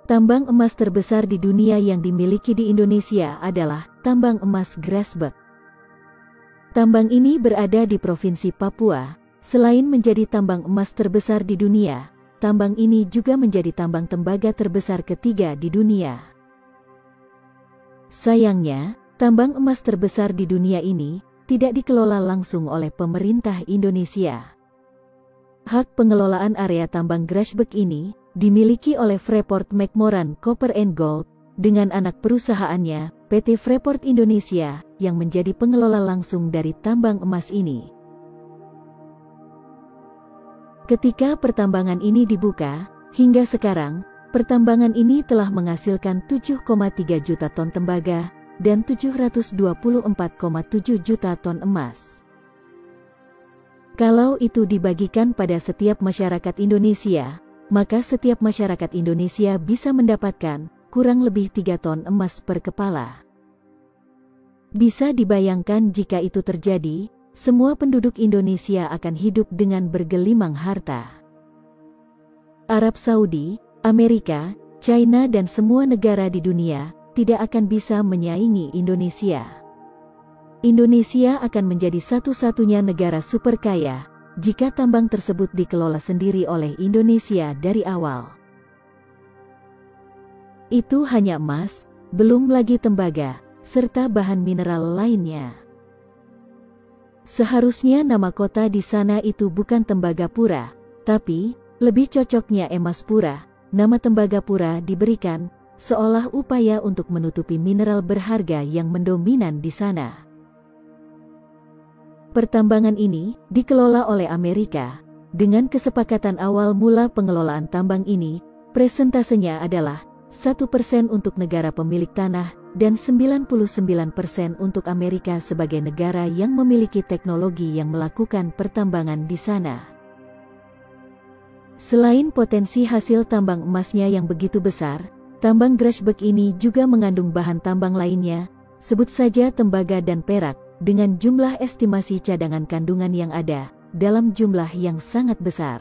Tambang emas terbesar di dunia yang dimiliki di Indonesia adalah tambang emas Grasberg. Tambang ini berada di Provinsi Papua. Selain menjadi tambang emas terbesar di dunia, tambang ini juga menjadi tambang tembaga terbesar ketiga di dunia. Sayangnya, tambang emas terbesar di dunia ini tidak dikelola langsung oleh pemerintah Indonesia. Hak pengelolaan area tambang Grasberg ini dimiliki oleh Freeport-McMoRan Copper and Gold dengan anak perusahaannya, PT Freeport Indonesia, yang menjadi pengelola langsung dari tambang emas ini. Ketika pertambangan ini dibuka, hingga sekarang, pertambangan ini telah menghasilkan 7,3 juta ton tembaga dan 724,7 juta ton emas. Kalau itu dibagikan pada setiap masyarakat Indonesia, maka setiap masyarakat Indonesia bisa mendapatkan kurang lebih 3 ton emas per kepala. Bisa dibayangkan jika itu terjadi, semua penduduk Indonesia akan hidup dengan bergelimang harta. Arab Saudi, Amerika, China dan semua negara di dunia tidak akan bisa menyaingi Indonesia. Indonesia akan menjadi satu-satunya negara super kaya jika tambang tersebut dikelola sendiri oleh Indonesia dari awal. Itu hanya emas, belum lagi tembaga, serta bahan mineral lainnya. Seharusnya nama kota di sana itu bukan Tembagapura, tapi lebih cocoknya Emaspura. Nama Tembagapura diberikan seolah upaya untuk menutupi mineral berharga yang mendominan di sana. Pertambangan ini dikelola oleh Amerika. Dengan kesepakatan awal mula pengelolaan tambang ini, presentasenya adalah 1% untuk negara pemilik tanah dan 99% untuk Amerika sebagai negara yang memiliki teknologi yang melakukan pertambangan di sana. Selain potensi hasil tambang emasnya yang begitu besar, tambang Grasberg ini juga mengandung bahan tambang lainnya, sebut saja tembaga dan perak, dengan jumlah estimasi cadangan kandungan yang ada, dalam jumlah yang sangat besar.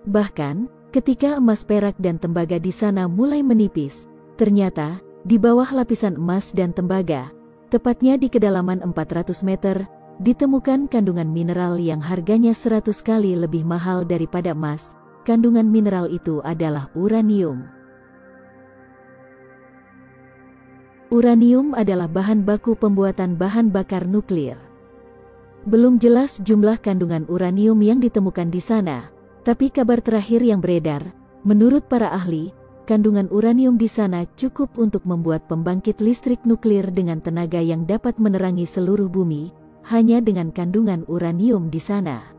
Bahkan, ketika emas, perak dan tembaga di sana mulai menipis, ternyata, di bawah lapisan emas dan tembaga, tepatnya di kedalaman 400 meter, ditemukan kandungan mineral yang harganya 100 kali lebih mahal daripada emas. Kandungan mineral itu adalah uranium. Uranium adalah bahan baku pembuatan bahan bakar nuklir. Belum jelas jumlah kandungan uranium yang ditemukan di sana, tapi kabar terakhir yang beredar, menurut para ahli, kandungan uranium di sana cukup untuk membuat pembangkit listrik nuklir dengan tenaga yang dapat menerangi seluruh bumi, hanya dengan kandungan uranium di sana.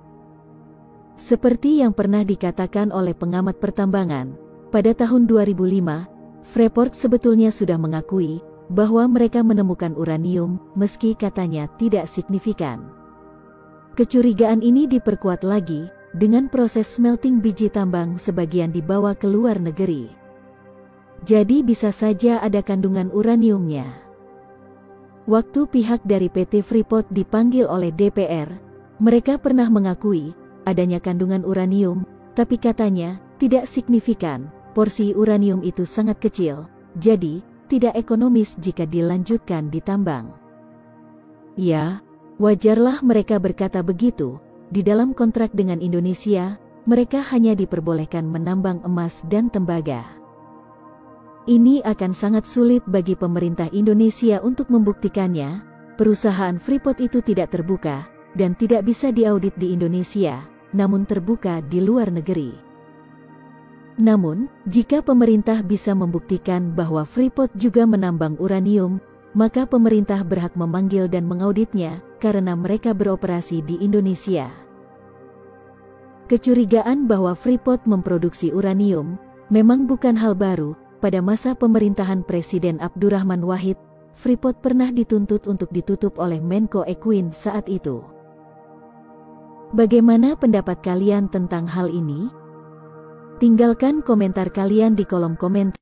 Seperti yang pernah dikatakan oleh pengamat pertambangan, pada tahun 2005, Freeport sebetulnya sudah mengakui bahwa mereka menemukan uranium, meski katanya tidak signifikan. Kecurigaan ini diperkuat lagi dengan proses smelting biji tambang sebagian dibawa ke luar negeri. Jadi bisa saja ada kandungan uraniumnya. Waktu pihak dari PT Freeport dipanggil oleh DPR, mereka pernah mengakui adanya kandungan uranium, tapi katanya tidak signifikan, porsi uranium itu sangat kecil, jadi tidak ekonomis jika dilanjutkan ditambang. Ya, wajarlah mereka berkata begitu. Di dalam kontrak dengan Indonesia, mereka hanya diperbolehkan menambang emas dan tembaga. Ini akan sangat sulit bagi pemerintah Indonesia untuk membuktikannya. Perusahaan Freeport itu tidak terbuka dan tidak bisa diaudit di Indonesia, namun terbuka di luar negeri. Namun, jika pemerintah bisa membuktikan bahwa Freeport juga menambang uranium, maka pemerintah berhak memanggil dan mengauditnya, karena mereka beroperasi di Indonesia. Kecurigaan bahwa Freeport memproduksi uranium memang bukan hal baru. Pada masa pemerintahan Presiden Abdurrahman Wahid, Freeport pernah dituntut untuk ditutup oleh Menko Equine saat itu. Bagaimana pendapat kalian tentang hal ini? Tinggalkan komentar kalian di kolom komentar.